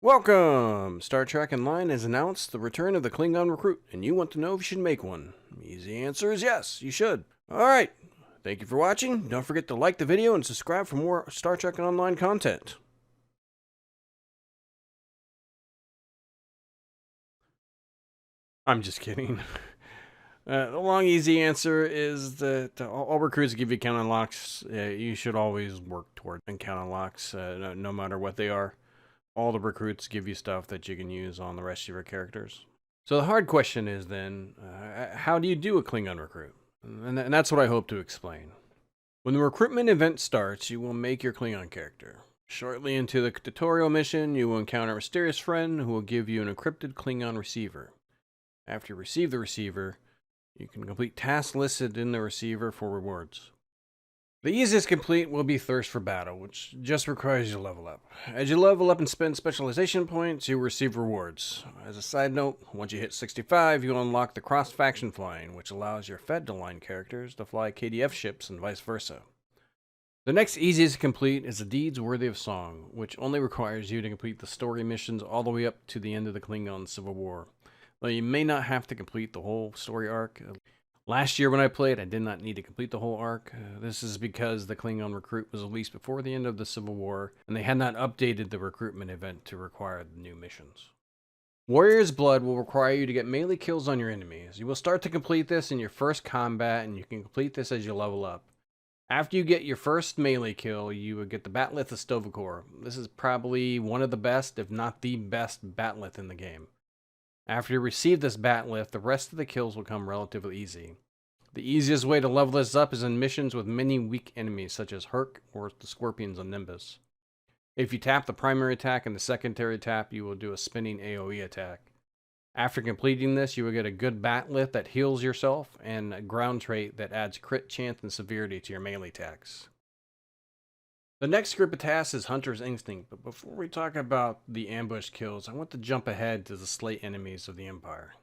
Welcome! Star Trek Online has announced the return of the Klingon Recruit, and you want to know if you should make one. Easy answer is yes, you should. Alright, thank you for watching. Don't forget to like the video and subscribe for more Star Trek Online content. I'm just kidding. The long, easy answer is that all recruits give you count unlocks. You should always work toward count unlocks, no matter what they are. All the recruits give you stuff that you can use on the rest of your characters. So the hard question is then, how do you do a Klingon recruit? And that's what I hope to explain. When the recruitment event starts, you will make your Klingon character. Shortly into the tutorial mission, you will encounter a mysterious friend who will give you an encrypted Klingon receiver. After you receive the receiver, you can complete tasks listed in the receiver for rewards. The easiest complete will be Thirst for Battle, which just requires you to level up. As you level up and spend specialization points, you receive rewards. As a side note, once you hit 65, you'll unlock the cross-faction flying, which allows your Fed-aligned characters to fly KDF ships and vice versa. The next easiest complete is the Deeds Worthy of Song, which only requires you to complete the story missions all the way up to the end of the Klingon Civil War. Though you may not have to complete the whole story arc. Last year when I played, I did not need to complete the whole arc. This is because the Klingon Recruit was released before the end of the Civil War, and they had not updated the recruitment event to require the new missions. Warrior's Blood will require you to get melee kills on your enemies. You will start to complete this in your first combat, and you can complete this as you level up. After you get your first melee kill, you will get the Batleth of Stovacor. This is probably one of the best, if not the best, Batleth in the game. After you receive this Batleth, the rest of the kills will come relatively easy. The easiest way to level this up is in missions with many weak enemies such as Herc or the Scorpions on Nimbus. If you tap the primary attack and the secondary tap, you will do a spinning AoE attack. After completing this, you will get a good Batleth that heals yourself and a ground trait that adds crit chance and severity to your melee attacks. The next group of tasks is Hunter's Instinct, but before we talk about the ambush kills, I want to jump ahead to the slate enemies of the Empire.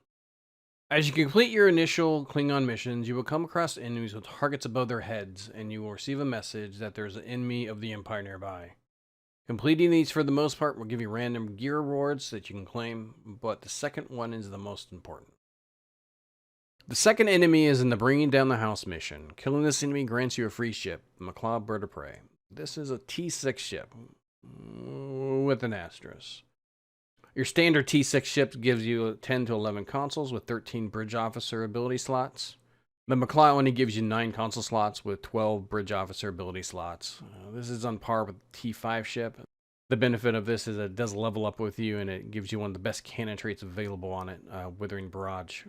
As you complete your initial Klingon missions, you will come across enemies with targets above their heads, and you will receive a message that there is an enemy of the Empire nearby. Completing these for the most part will give you random gear rewards that you can claim, but the second one is the most important. The second enemy is in the Bringing Down the House mission. Killing this enemy grants you a free ship, the McLeod vertebrae. This is a T6 ship with an asterisk. Your standard T6 ship gives you 10 to 11 consoles with 13 bridge officer ability slots. The McLeod only gives you 9 console slots with 12 bridge officer ability slots. This is on par with the T5 ship. The benefit of this is that it does level up with you, and it gives you one of the best cannon traits available on it, Withering Barrage.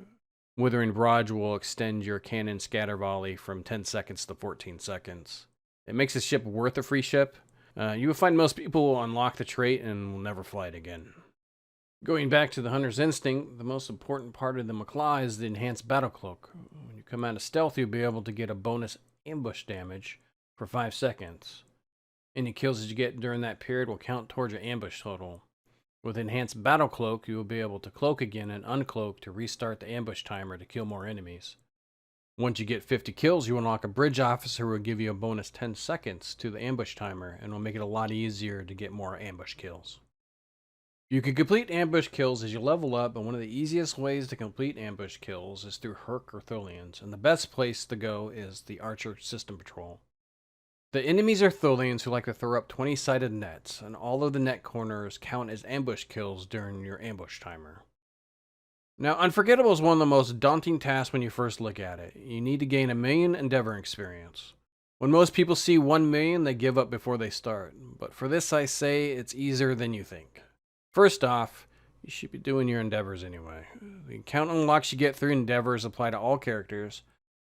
Withering Barrage will extend your cannon scatter volley from 10 seconds to 14 seconds. It makes the ship worth a free ship. You will find most people will unlock the trait and will never fly it again. Going back to the Hunter's Instinct, the most important part of the McLeod is the Enhanced Battle Cloak. When you come out of stealth, you'll be able to get a bonus ambush damage for 5 seconds. Any kills that you get during that period will count towards your ambush total. With Enhanced Battle Cloak, you will be able to cloak again and uncloak to restart the ambush timer to kill more enemies. Once you get 50 kills, you unlock a bridge officer who will give you a bonus 10 seconds to the ambush timer and will make it a lot easier to get more ambush kills. You can complete ambush kills as you level up, and one of the easiest ways to complete ambush kills is through Herc or Tholians, and the best place to go is the Archer System Patrol. The enemies are Tholians who like to throw up 20-sided nets, and all of the net corners count as ambush kills during your ambush timer. Now, Unforgettable is one of the most daunting tasks when you first look at it. You need to gain 1 million Endeavor experience. When most people see 1 million, they give up before they start. But for this, I say it's easier than you think. First off, you should be doing your Endeavors anyway. The count unlocks you get through Endeavors apply to all characters,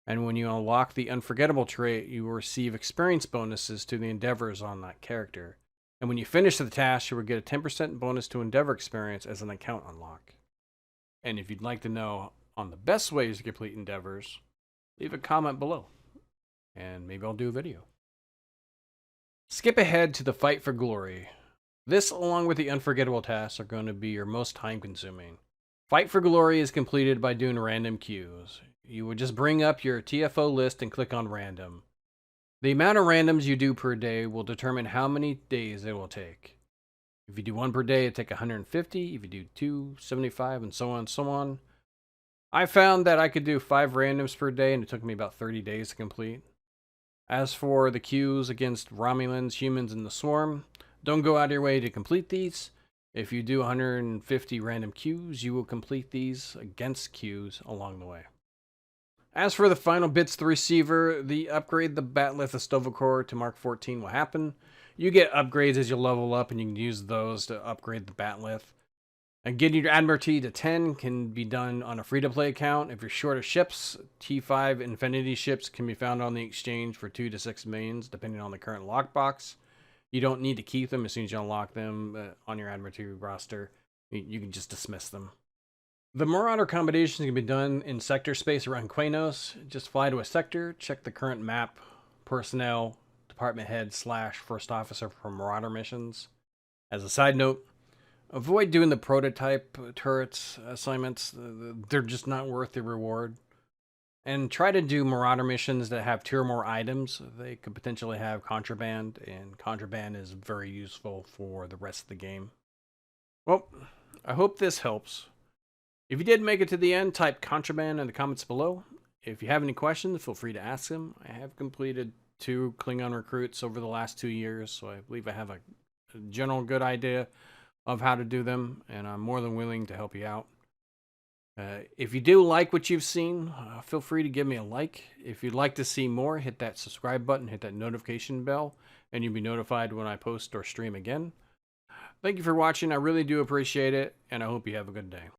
and when you unlock the Unforgettable trait, you will receive experience bonuses to the Endeavors on that character. And when you finish the task, you will get a 10% bonus to Endeavor experience as an account unlock. And if you'd like to know on the best ways to complete Endeavors, leave a comment below, and maybe I'll do a video. Skip ahead to the Fight for Glory. This, along with the Unforgettable tasks, are going to be your most time-consuming. Fight for Glory is completed by doing random queues. You would just bring up your TFO list and click on Random. The amount of randoms you do per day will determine how many days it will take. If you do 1 per day, it take 150. If you do 2, 75, and so on and so on. I found that I could do 5 randoms per day, and it took me about 30 days to complete. As for the queues against Romulans, humans, and the Swarm, don't go out of your way to complete these. If you do 150 random queues, you will complete these against queues along the way. As for the final bits of the receiver, the upgrade the Batlith Estovacor to Mark 14 will happen. You get upgrades as you level up, and you can use those to upgrade the Batlith. And getting your Admiralty to 10 can be done on a free-to-play account. If you're short of ships, T5 Infinity ships can be found on the exchange for 2 to 6 millions, depending on the current lockbox. You don't need to keep them as soon as you unlock them on your Admiralty roster. You can just dismiss them. The Marauder combinations can be done in sector space around Quanos. Just fly to a sector, check the current map, personnel, department head / first officer for Marauder missions. As a side note, avoid doing the prototype turrets assignments. They're just not worth the reward. And try to do Marauder missions that have 2 or more items. They could potentially have contraband, and contraband is very useful for the rest of the game. Well, I hope this helps. If you did make it to the end, type contraband in the comments below. If you have any questions, feel free to ask them. I have completed 2 Klingon recruits over the last 2 years, so I believe I have a general good idea of how to do them, and I'm more than willing to help you out. If you do like what you've seen, feel free to give me a like. If you'd like to see more, hit that subscribe button, hit that notification bell, and you'll be notified when I post or stream again. Thank you for watching. I really do appreciate it, and I hope you have a good day.